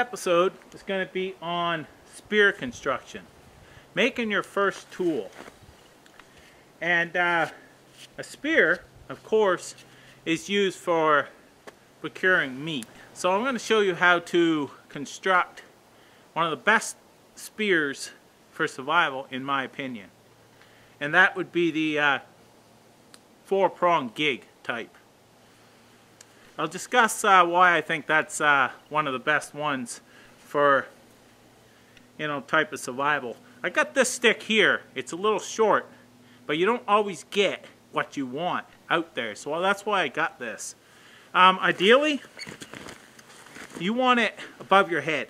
episode is going to be on spear construction, making your first tool. And a spear, of course, is used for procuring meat. So I'm going to show you how to construct one of the best spears for survival, in my opinion. And that would be the 4-prong gig type. I'll discuss why I think that's one of the best ones for, type of survival. I got this stick here. It's a little short, but you don't always get what you want out there. So that's why I got this. Ideally, you want it above your head.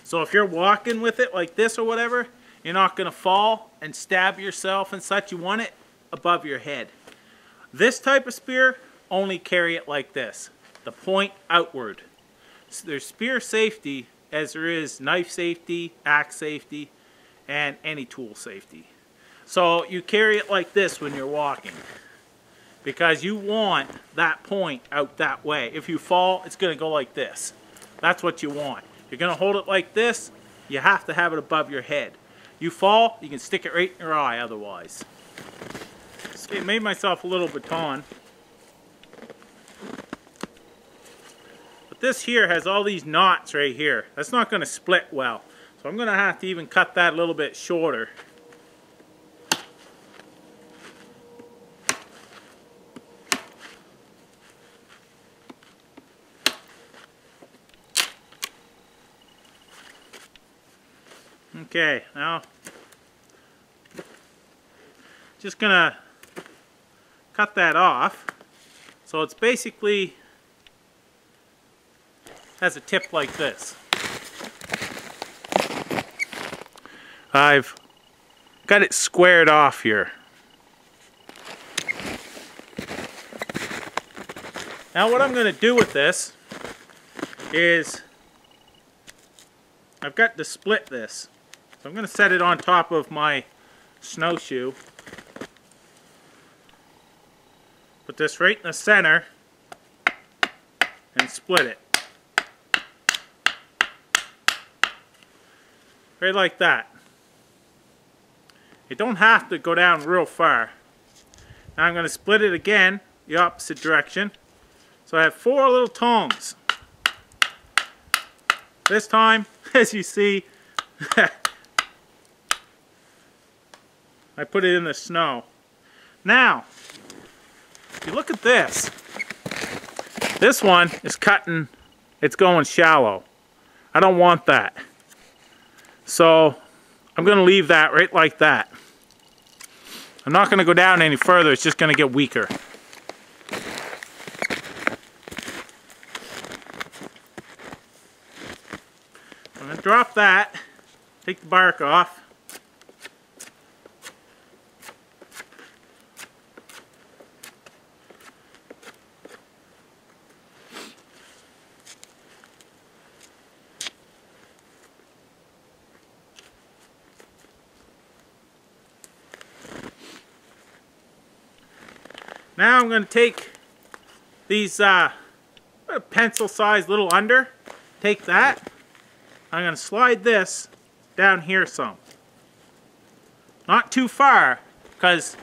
So if you're walking with it like this or whatever, you're not going to fall and stab yourself and such. You want it above your head. This type of spear, only carry it like this, the point outward. So there's spear safety as there is knife safety, axe safety, and any tool safety. So you carry it like this when you're walking, because you want that point out that way. If you fall, it's going to go like this. That's what you want. You're going to hold it like this, you have to have it above your head. You fall, you can stick it right in your eye otherwise. So I made myself a little baton. But this here has all these knots right here. That's not going to split well. So I'm going to have to even cut that a little bit shorter. Okay, now just gonna cut that off. So it's basically has a tip like this. I've got it squared off here. Now what I'm gonna do with this is I've got to split this. So I'm going to set it on top of my snowshoe. Put this right in the center and split it. Right like that. You don't have to go down real far. Now I'm going to split it again, the opposite direction. So I have 4 little tongs. This time, as you see, I put it in the snow. Now, if you look at this, this one is cutting, it's going shallow. I don't want that. So, I'm going to leave that right like that. I'm not going to go down any further, it's just going to get weaker. I'm going to drop that, take the bark off. Now I'm going to take these pencil-sized little under, take that, I'm going to slide this down here some. Not too far, because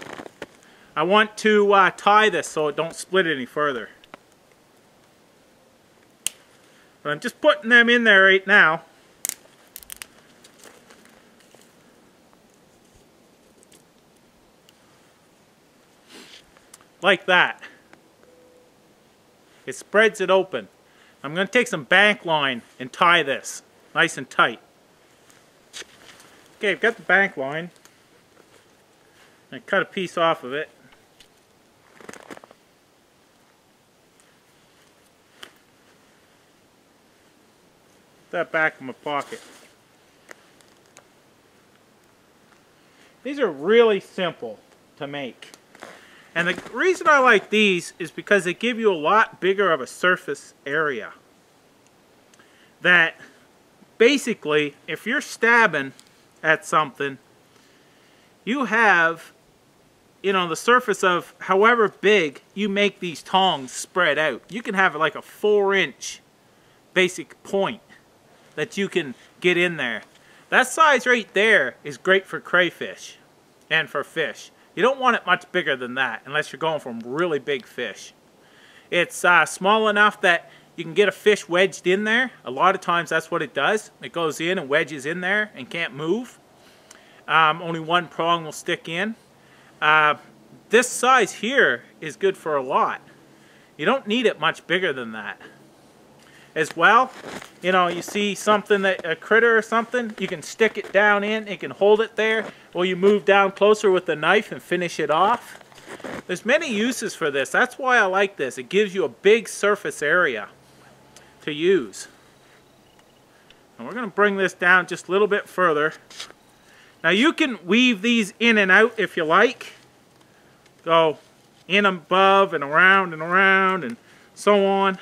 I want to tie this so it don't split any further. But I'm just putting them in there right now. Like that. It spreads it open. I'm going to take some bank line and tie this nice and tight. Okay, I've got the bank line. I cut a piece off of it. Put that back in my pocket. These are really simple to make. And the reason I like these is because they give you a lot bigger of a surface area. That basically, if you're stabbing at something, you have, the surface of however big you make these tongs spread out. You can have like a 4-inch basic point that you can get in there. That size right there is great for crayfish and for fish. You don't want it much bigger than that unless you're going for really big fish. It's small enough that you can get a fish wedged in there. A lot of times that's what it does. It goes in and wedges in there and can't move. Only one prong will stick in. This size here is good for a lot. You don't need it much bigger than that. As well, you know, you see something, that a critter or something, you can stick it down in, it can hold it there, or you move down closer with the knife and finish it off. There's many uses for this. That's why I like this. It gives you a big surface area to use. And we're going to bring this down just a little bit further. Now you can weave these in and out if you like. Go in above and around and so on.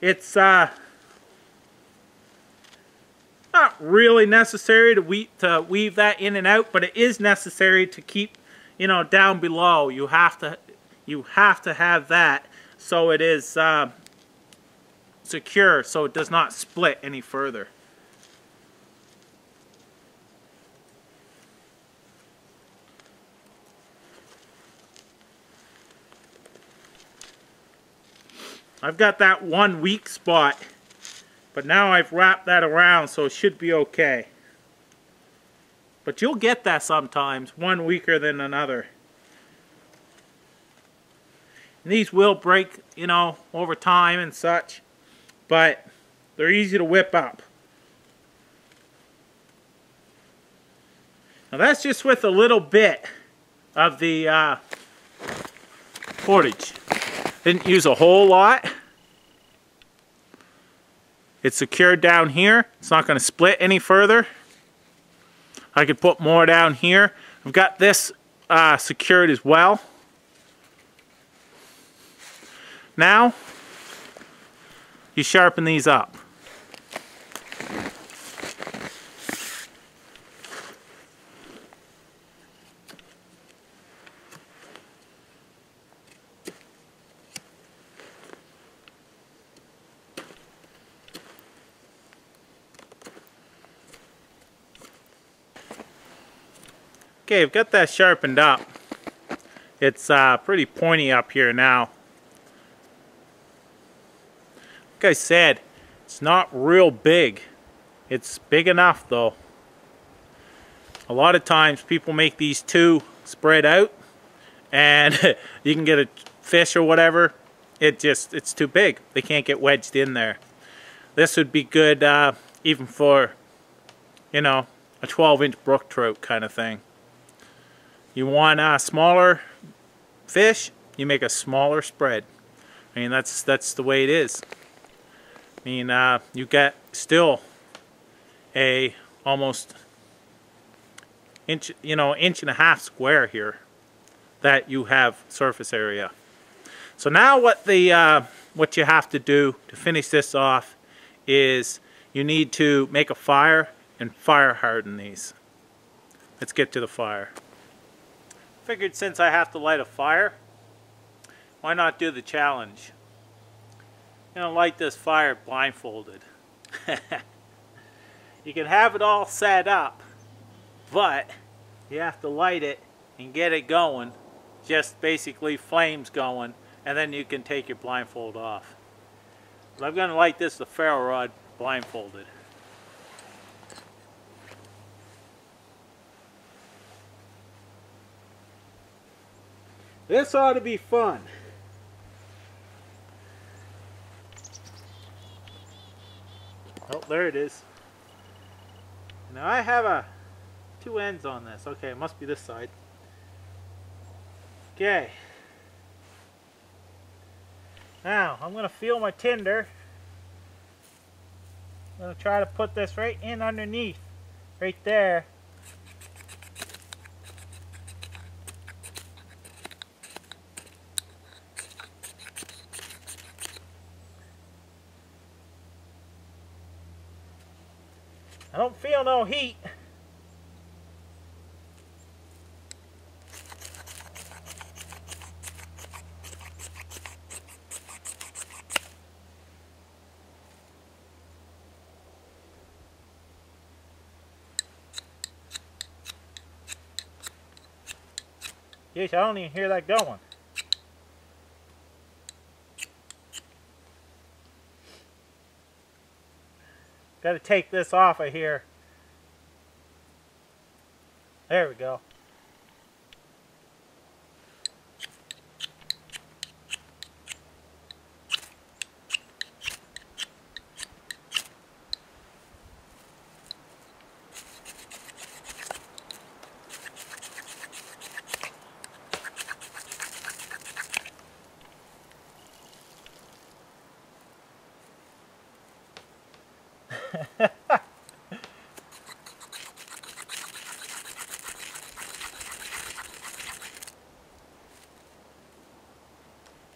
It's not really necessary to weave that in and out, but it is necessary to keep, you know, down below. You have to have that so it is secure, so it does not split any further. I've got that one weak spot, but now I've wrapped that around, so it should be okay. But you'll get that sometimes, one weaker than another. And these will break, you know, over time and such, but they're easy to whip up. Now that's just with a little bit of the cordage. Didn't use a whole lot. It's secured down here. It's not going to split any further. I could put more down here. I've got this secured as well. Now, you sharpen these up. Okay, I've got that sharpened up. It's pretty pointy up here now. Like I said, it's not real big. It's big enough though. A lot of times people make these two spread out and you can get a fish or whatever. It's too big. They can't get wedged in there. This would be good even for, you know, a 12-inch brook trout kind of thing. You want a smaller fish, you make a smaller spread. I mean, that's the way it is. I mean, you get still a almost inch, you know, inch and a half square here that you have surface area. So now what you have to do to finish this off is you need to make a fire and fire harden these. Let's get to the fire. Figured since I have to light a fire, why not do the challenge? I'm gonna light this fire blindfolded. You can have it all set up, but you have to light it and get it going, just basically flames going, and then you can take your blindfold off. But I'm gonna light this with a ferro rod blindfolded. This ought to be fun. Oh, there it is. Now I have two ends on this. Okay, it must be this side. Okay. Now, I'm going to feel my tinder. I'm going to try to put this right in underneath. Right there. I don't feel no heat. Jeez, I don't even hear that going. Got to take this off of here. There we go.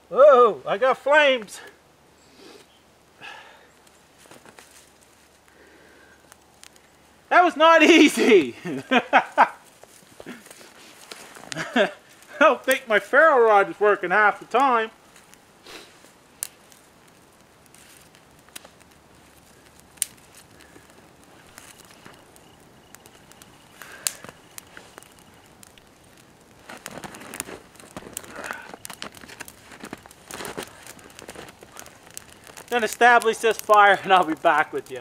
Whoa, I got flames. That was not easy. I don't think my ferro rod is working half the time. Then establish this fire and I'll be back with you.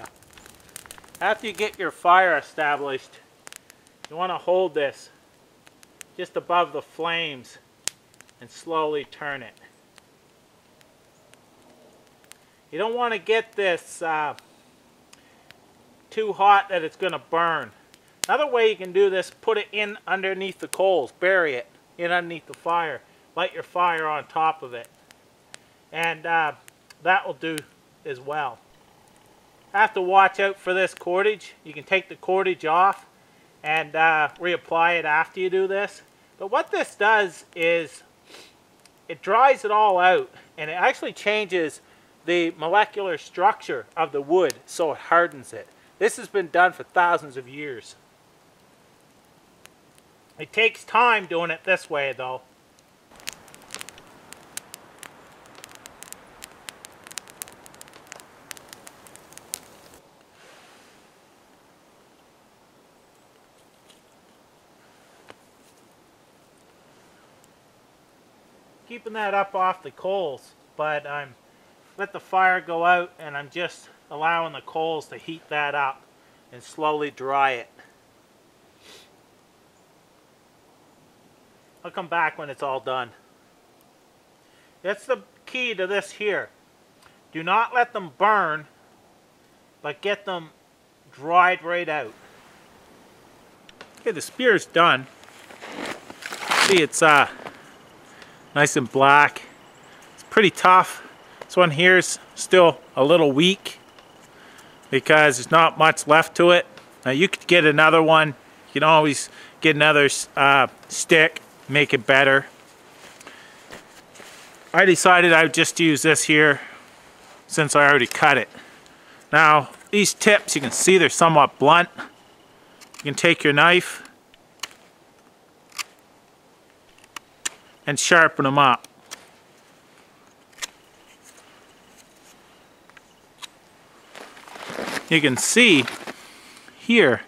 After you get your fire established, you want to hold this just above the flames and slowly turn it. You don't want to get this too hot that it's going to burn. Another way you can do this, put it in underneath the coals, bury it in underneath the fire, light your fire on top of it, and that will do as well. Have to watch out for this cordage. You can take the cordage off and reapply it after you do this. But what this does is it dries it all out, and it actually changes the molecular structure of the wood so it hardens it. This has been done for thousands of years. It takes time doing it this way though. Keeping that up off the coals, but I'm let the fire go out and I'm just allowing the coals to heat that up and slowly dry it. I'll come back when it's all done. That's the key to this here. Do not let them burn, but get them dried right out. Okay, the spear's done. See, it's nice and black. It's pretty tough. This one here's still a little weak because there's not much left to it. Now you could get another one. You can always get another stick, make it better. I decided I would just use this here since I already cut it. Now these tips, you can see they're somewhat blunt. You can take your knife and sharpen them up. You can see here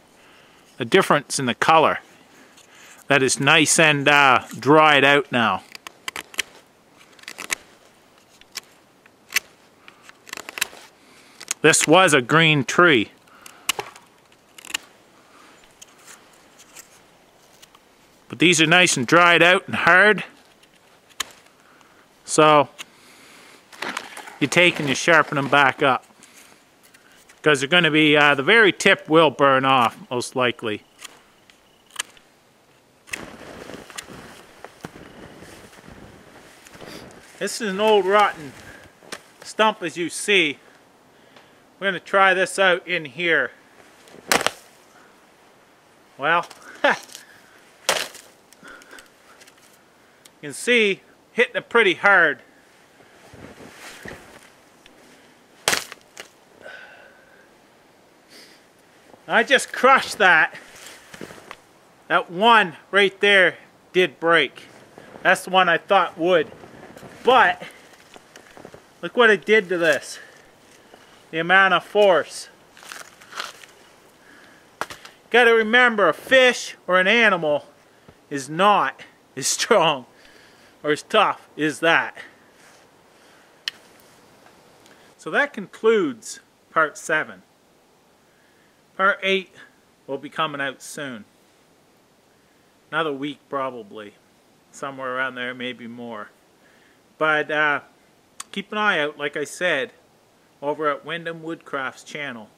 the difference in the color. That is nice and dried out now. This was a green tree. But these are nice and dried out and hard. So you take and you sharpen them back up, because they're going to be, the very tip will burn off most likely. This is an old rotten stump, as you see. We're going to try this out in here. Well, you can see hitting it pretty hard. I just crushed that. That one right there did break. That's the one I thought would. But look what it did to this. The amount of force. Got to remember, a fish or an animal is not as strong or as tough as that. So that concludes part 7. Part 8 will be coming out soon. Another week probably. Somewhere around there, maybe more. But keep an eye out, like I said, over at Windham Woodcrafts channel.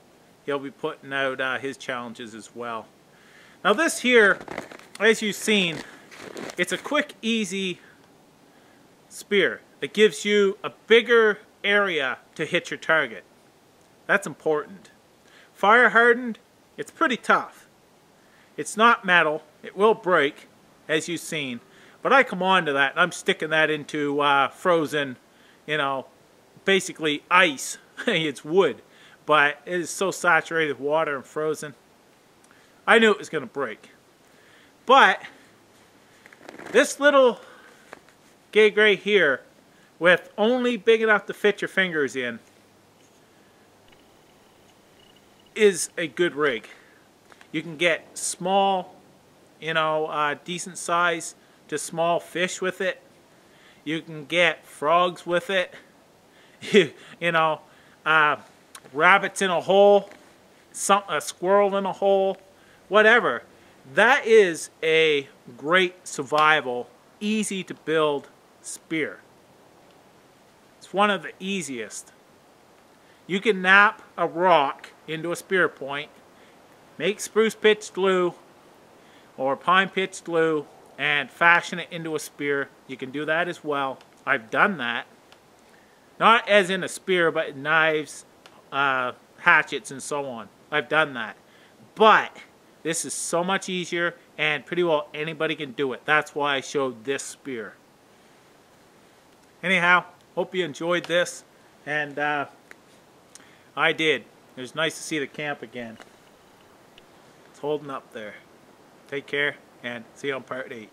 He'll be putting out his challenges as well. Now this here, as you've seen, it's a quick, easy spear. It gives you a bigger area to hit your target. That's important. Fire hardened, it's pretty tough. It's not metal. It will break, as you've seen. But I come on to that, and I'm sticking that into frozen, you know, basically ice. It's wood. But it is so saturated with water and frozen. I knew it was going to break. But this little gig right here, with only big enough to fit your fingers in, is a good rig. You can get small, you know, decent size to small fish with it. You can get frogs with it. You know, rabbits in a hole, a squirrel in a hole, whatever. That is a great survival, easy to build spear. It's one of the easiest. You can knap a rock into a spear point, make spruce pitch glue or pine pitch glue, and fashion it into a spear. You can do that as well. I've done that. Not as in a spear, but knives, hatchets, and so on. I've done that. But this is so much easier, and pretty well anybody can do it. That's why I showed this spear. Anyhow, hope you enjoyed this, and I did. It was nice to see the camp again. It's holding up there. Take care, and see you on part 8.